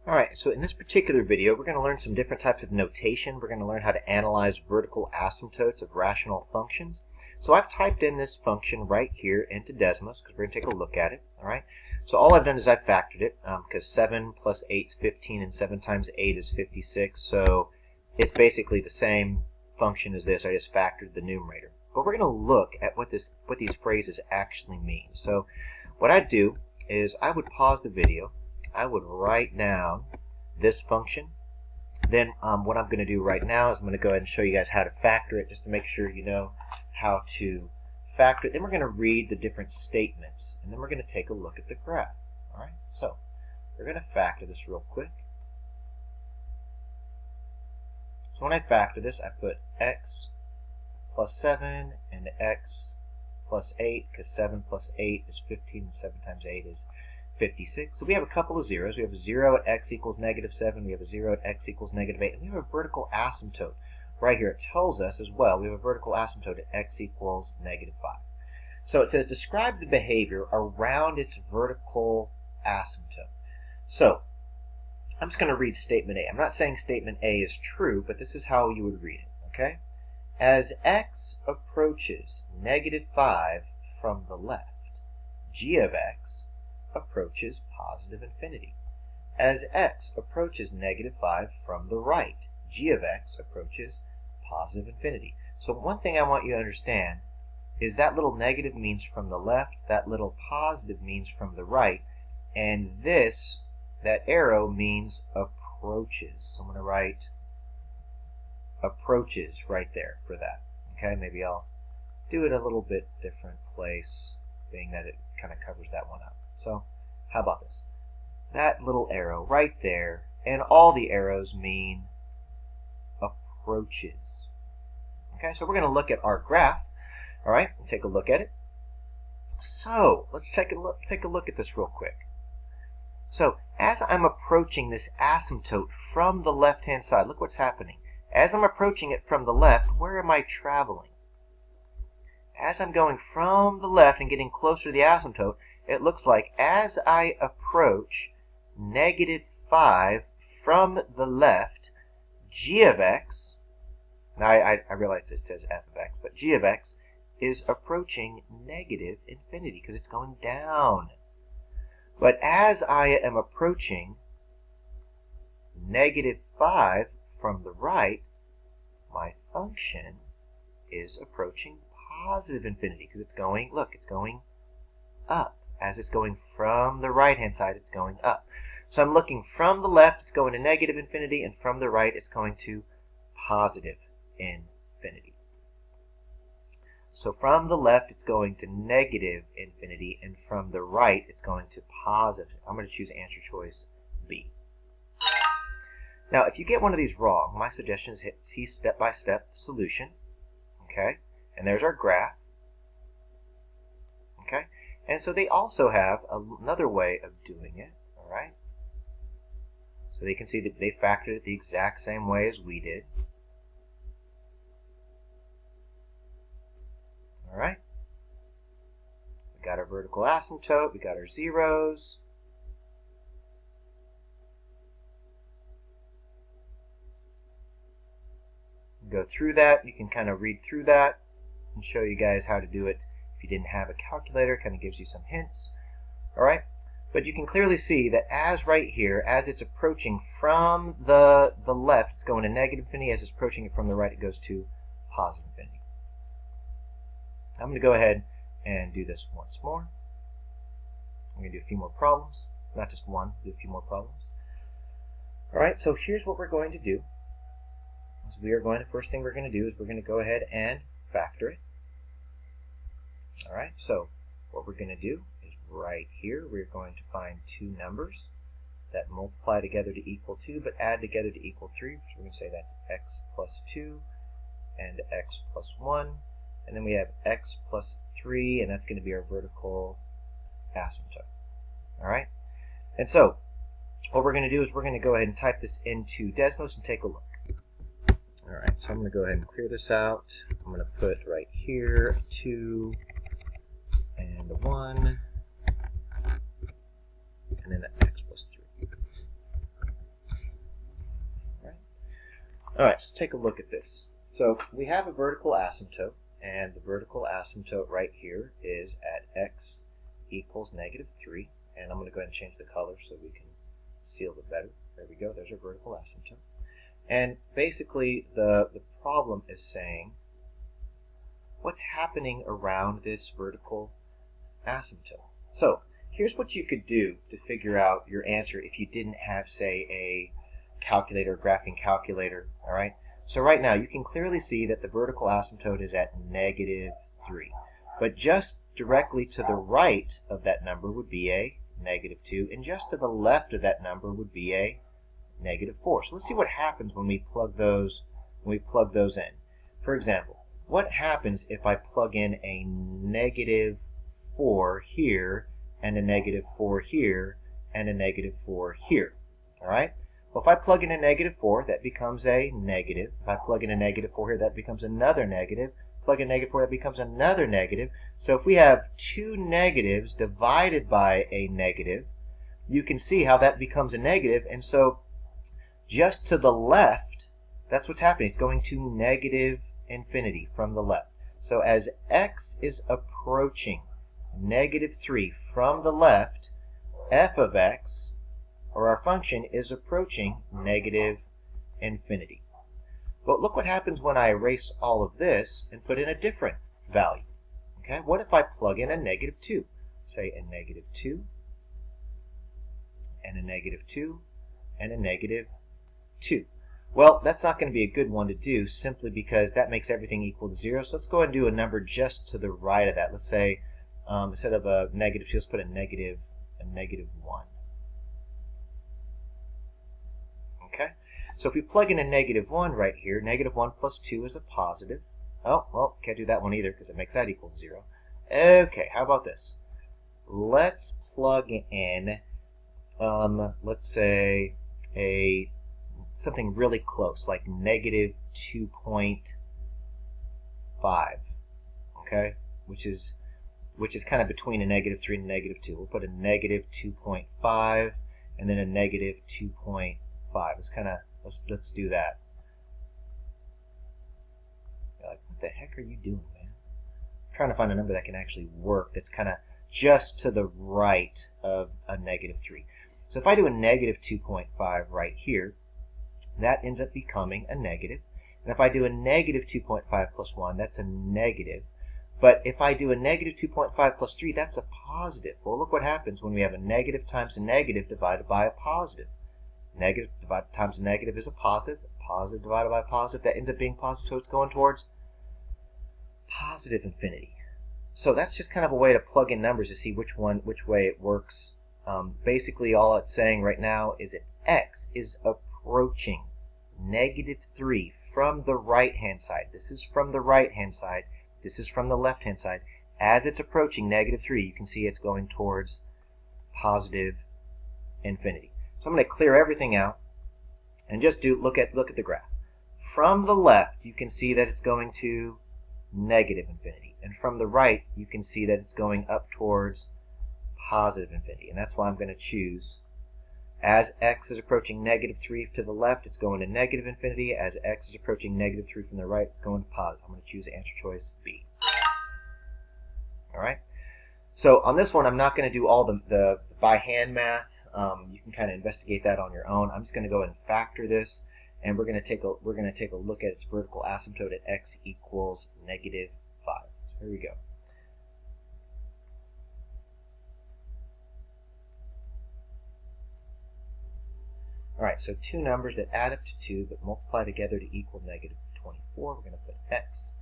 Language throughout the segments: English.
Alright, so in this particular video, we're going to learn some different types of notation. We're going to learn how to analyze vertical asymptotes of rational functions. So I've typed in this function right here into Desmos because we're going to take a look at it. Alright, so all I've done is I've factored it because 7 plus 8 is 15 and 7 times 8 is 56. So it's basically the same function as this. I just factored the numerator. But we're going to look at what these phrases actually mean. So what I'd do is I would pause the video. I would write down this function. Then what I'm going to do right now is I'm going to go ahead and show you guys how to factor it, just to make sure you know how to factor it. Then we're going to read the different statements, and then we're going to take a look at the graph. All right, so we're going to factor this real quick. So when I factor this, I put x plus 7 and x plus 8, because 7 plus 8 is 15, and 7 times 8 is 56. So we have a couple of zeros. We have a 0 at x equals negative 7. We have a 0 at x equals negative 8. And we have a vertical asymptote right here. It tells us as well we have a vertical asymptote at x equals negative 5. So it says describe the behavior around its vertical asymptote. So I'm just going to read statement A. I'm not saying statement A is true, but this is how you would read it. Okay? As x approaches negative 5 from the left, g of x approaches positive infinity. As x approaches negative 5 from the right, g of x approaches positive infinity. So one thing I want you to understand is that little negative means from the left, that little positive means from the right, and this, that arrow, means approaches. So I'm going to write approaches right there for that. Okay, maybe I'll do it a little bit different place, being that it kind of covers that one up. So how about this? That little arrow right there, and all the arrows mean approaches. Okay, so we're going to look at our graph. All right, take a look at it. So let's take a look at this real quick. So as I'm approaching this asymptote from the left-hand side, look what's happening. As I'm approaching it from the left, where am I traveling? As I'm going from the left and getting closer to the asymptote, it looks like as I approach negative 5 from the left, g of x, now I realize it says f of x, but g of x is approaching negative infinity because it's going down. But as I am approaching negative 5 from the right, my function is approaching positive infinity because it's going, look, it's going up. As it's going from the right-hand side, it's going up. So I'm looking from the left, it's going to negative infinity, and from the right, it's going to positive infinity. So from the left, it's going to negative infinity, and from the right, it's going to positive. I'm going to choose answer choice B. Now, if you get one of these wrong, my suggestion is see step-by-step solution. Okay? And there's our graph. Okay? And so they also have another way of doing it. All right? So they can see that they factored it the exact same way as we did. All right? We got our vertical asymptote. We got our zeros. Go through that. You can kind of read through that and show you guys how to do it. If you didn't have a calculator, it kind of gives you some hints. All right, but you can clearly see that as right here, as it's approaching from the left, it's going to negative infinity. As it's approaching it from the right, it goes to positive infinity. I'm going to go ahead and do this once more. I'm going to do a few more problems, not just one, do a few more problems. All right, so here's what we're going to do. First thing we're going to do is we're going to go ahead and factor it. All right, so what we're going to do is right here, we're going to find two numbers that multiply together to equal 2, but add together to equal 3. So we're going to say that's x plus 2 and x plus 1. And then we have x plus 3, and that's going to be our vertical asymptote. All right, and so what we're going to do is we're going to go ahead and type this into Desmos and take a look. Alright, so I'm going to go ahead and clear this out. I'm going to put right here a 2 and a 1 and then an x plus 3. Alright, so take a look at this. So we have a vertical asymptote, and the vertical asymptote right here is at x equals -3. And I'm going to go ahead and change the color so we can see a little better. There we go, there's our vertical asymptote. And basically the problem is saying what's happening around this vertical asymptote. So here's what you could do to figure out your answer if you didn't have, say, a calculator, graphing calculator. All right. So right now you can clearly see that the vertical asymptote is at -3, but just directly to the right of that number would be a -2, and just to the left of that number would be a -4. So let's see what happens when we plug those in. For example, what happens if I plug in a -4 here and a -4 here and a -4 here? All right. Well, if I plug in a -4, that becomes a negative. If I plug in a -4 here, that becomes another negative. Plug in a -4, that becomes another negative. So if we have two negatives divided by a negative, you can see how that becomes a negative. And so just to the left, that's what's happening. It's going to -infinity from the left. So as x is approaching -3 from the left, f of x, or our function, is approaching -infinity. But look what happens when I erase all of this and put in a different value. Okay, what if I plug in a -2? Say a -2, and a -2, and a -2. Well, that's not going to be a good one to do simply because that makes everything equal to 0. So let's go ahead and do a number just to the right of that. Let's say instead of a -2, let's put a -1. Okay, so if we plug in a -1 right here, -1 plus 2 is a positive. Oh, well, can't do that one either because it makes that equal to 0. Okay, how about this? Let's plug in, let's say, something really close, like -2.5. Okay, which is kind of between a -3 and a -2. We'll put a -2.5 and then a -2.5. Let's do that. You're like, what the heck are you doing, man? I'm trying to find a number that can actually work, that's kind of just to the right of a -3. So if I do a -2.5 right here, that ends up becoming a negative. And if I do a -2.5 plus 1, that's a negative. But if I do a -2.5 plus 3, that's a positive. Well, look what happens when we have a negative times a negative divided by a positive. Negative divided times a negative is a positive. Positive divided by a positive, that ends up being positive, so it's going towards positive infinity. So that's just kind of a way to plug in numbers to see which way it works. Basically, all it's saying right now is that x is approaching -3 from the right-hand side. This is from the right-hand side. This is from the left-hand side. As it's approaching -3, you can see it's going towards positive infinity. So I'm going to clear everything out and just look at the graph. From the left, you can see that it's going to -infinity, and from the right, you can see that it's going up towards positive infinity. And that's why I'm going to choose, as x is approaching -3 to the left, it's going to -infinity. As x is approaching -3 from the right, it's going to positive. I'm going to choose answer choice B. All right. So on this one, I'm not going to do all the by hand math. You can kind of investigate that on your own. I'm just going to go and factor this, and we're going to take a look at its vertical asymptote at x equals -5. So here we go. All right, so two numbers that add up to 2 but multiply together to equal -24. We're going to put x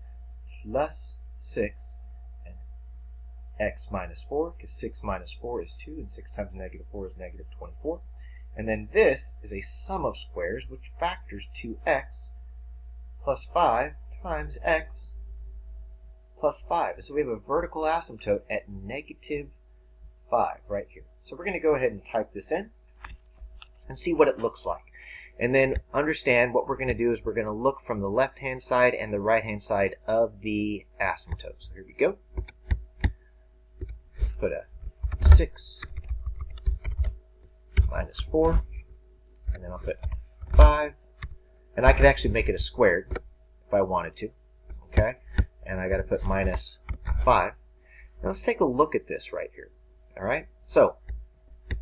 plus 6 and x minus 4, because 6 minus 4 is 2, and 6 times -4 is -24. And then this is a sum of squares, which factors 2x plus 5 times x plus 5. And so we have a vertical asymptote at -5 right here. So we're going to go ahead and type this in and see what it looks like. And then understand what we're going to do is we're going to look from the left-hand side and the right-hand side of the asymptote. So here we go. Put a 6 minus 4, and then I'll put 5. And I could actually make it a squared if I wanted to. Okay? And I got to put minus 5. Now let's take a look at this right here. Alright? So, if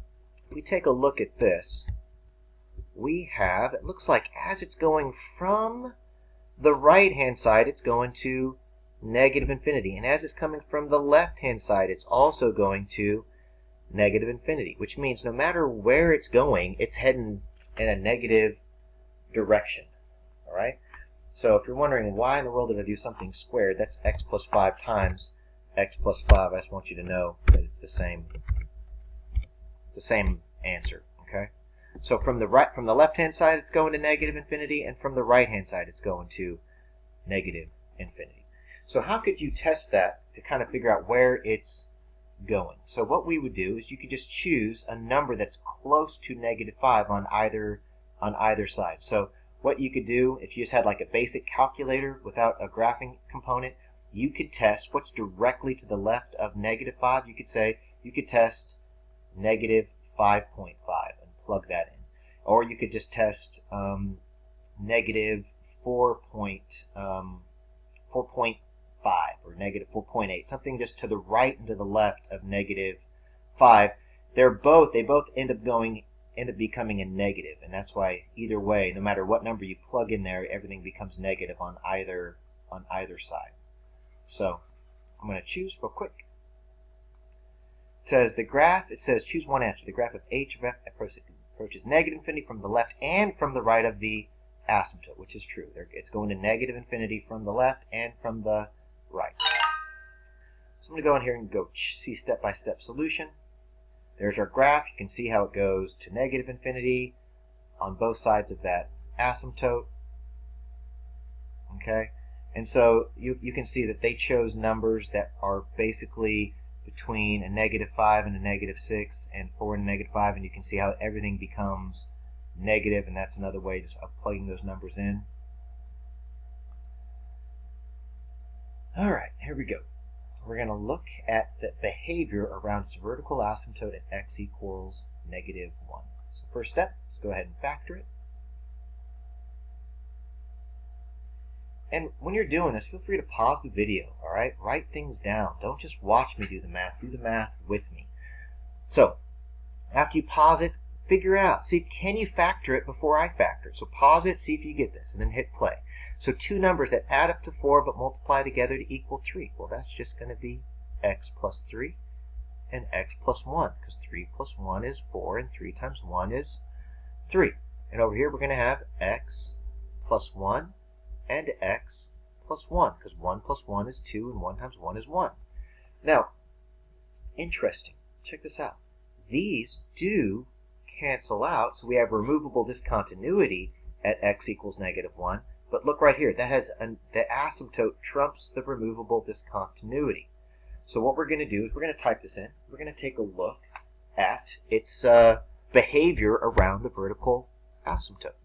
we take a look at this, we have, it looks like as it's going from the right-hand side, it's going to negative infinity. And as it's coming from the left-hand side, it's also going to negative infinity, which means no matter where it's going, it's heading in a negative direction. Alright? So if you're wondering why in the world did I do something squared, that's x plus 5 times x plus 5. I just want you to know that it's the same. It's the same answer. Okay? So from the left-hand side, it's going to negative infinity, and from the right-hand side, it's going to negative infinity. So how could you test that to kind of figure out where it's going? So what we would do is you could just choose a number that's close to negative 5 on either side. So what you could do, if you just had like a basic calculator without a graphing component, you could test what's directly to the left of negative 5. You could say, you could test negative 5.5 and plug that in. Or you could just test negative 4.5 or negative 4.8, something just to the right and to the left of negative 5. They both end up becoming a negative, and that's why either way, no matter what number you plug in there, everything becomes negative on either side. So I'm going to choose real quick. It says choose one answer. The graph of h of f approaches negative infinity from the left and from the right of the asymptote, which is true. It's going to negative infinity from the left and from the right. So I'm going to go in here and go see step-by-step solution. There's our graph. You can see how it goes to negative infinity on both sides of that asymptote. Okay? And so you can see that they chose numbers that are basically between a negative 5 and a negative 6 and 4 and a negative 5, and you can see how everything becomes negative, and that's another way of plugging those numbers in. Alright, here we go. We're going to look at the behavior around its vertical asymptote at x equals negative 1. So first step, let's go ahead and factor it. And when you're doing this, feel free to pause the video, alright? Write things down. Don't just watch me do the math. Do the math with me. So, after you pause it, figure it out. See, can you factor it before I factor it? So pause it, see if you get this, and then hit play. So two numbers that add up to 4 but multiply together to equal 3. Well, that's just going to be x plus 3 and x plus 1, because 3 plus 1 is 4, and 3 times 1 is 3. And over here we're going to have x plus 1 and x plus 1, because 1 plus 1 is 2, and 1 times 1 is 1. Now, interesting. Check this out. These do cancel out, so we have removable discontinuity at x equals negative 1. But look right here, that has the asymptote trumps the removable discontinuity. So what we're going to do is we're going to type this in. We're going to take a look at its behavior around the vertical asymptote.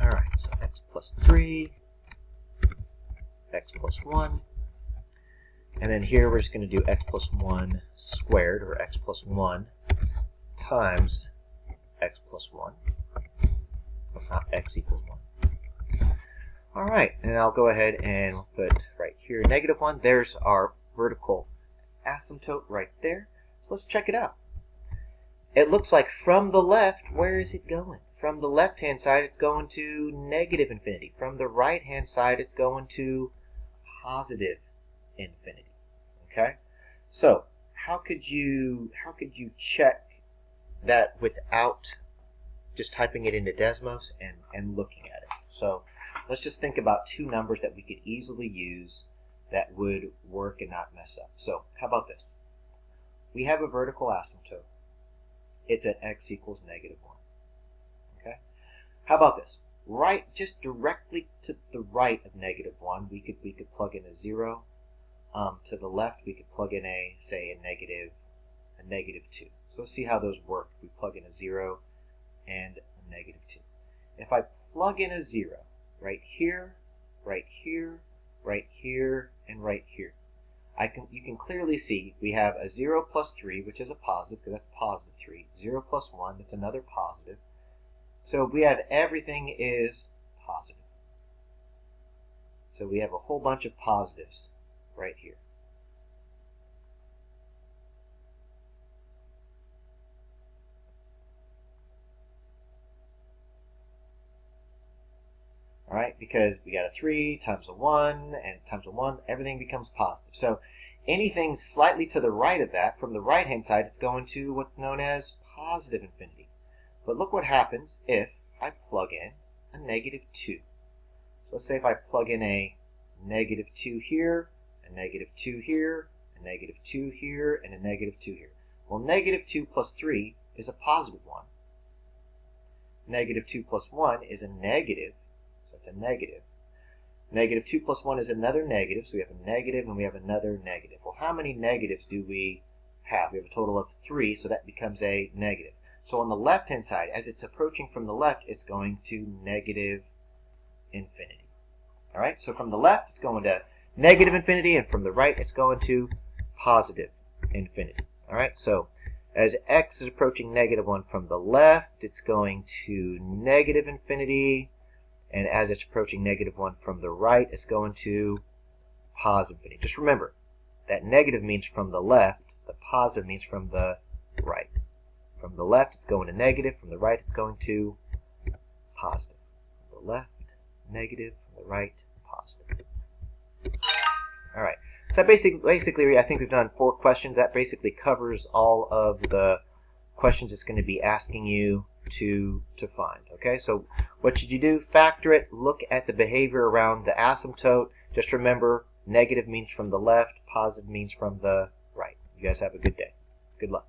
Alright, so x plus 3, x plus 1, and then here we're just going to do x plus 1 squared, or x plus 1 times x plus 1. Not x equals 1. Alright, and I'll go ahead and put right here negative 1. There's our vertical asymptote right there. So let's check it out. It looks like from the left, where is it going? From the left-hand side, it's going to negative infinity. From the right-hand side, it's going to positive infinity. Okay? So, how could you check that without just typing it into Desmos and looking at it? So let's just think about two numbers that we could easily use that would work and not mess up. So how about this? We have a vertical asymptote. It's at x equals negative 1. Okay? How about this? Right, just directly to the right of negative 1, we could plug in a 0. To the left, we could plug in a negative 2. So let's see how those work. We plug in a 0 and a negative 2. If I plug in a 0 right here, right here, right here, and right here, you can clearly see we have a 0 plus 3, which is a positive, because that's positive 3. 0 plus 1, that's another positive. So we have everything is positive. So we have a whole bunch of positives right here. All right, because we got a 3 times a 1 and times a 1, everything becomes positive. So anything slightly to the right of that, from the right-hand side, it's going to what's known as positive infinity. But look what happens if I plug in a negative 2. So let's say if I plug in a negative 2 here, a negative 2 here, a negative 2 here, and a negative 2 here. Well, negative 2 plus 3 is a positive 1. Negative 2 plus 1 is a negative, so that's a negative. Negative 2 plus 1 is another negative, so we have a negative and we have another negative. Well, how many negatives do we have? We have a total of 3, so that becomes a negative. So on the left-hand side, as it's approaching from the left, it's going to negative infinity. All right, so from the left, it's going to negative infinity, and from the right, it's going to positive infinity. All right, so as x is approaching negative 1 from the left, it's going to negative infinity, and as it's approaching negative 1 from the right, it's going to positive infinity. Just remember, that negative means from the left, the positive means from the right. From the left, it's going to negative. From the right, it's going to positive. From the left, negative. From the right, positive. All right. So that basically, I think we've done 4 questions. That basically covers all of the questions it's going to be asking you to find. Okay. So what should you do? Factor it. Look at the behavior around the asymptote. Just remember, negative means from the left. Positive means from the right. You guys have a good day. Good luck.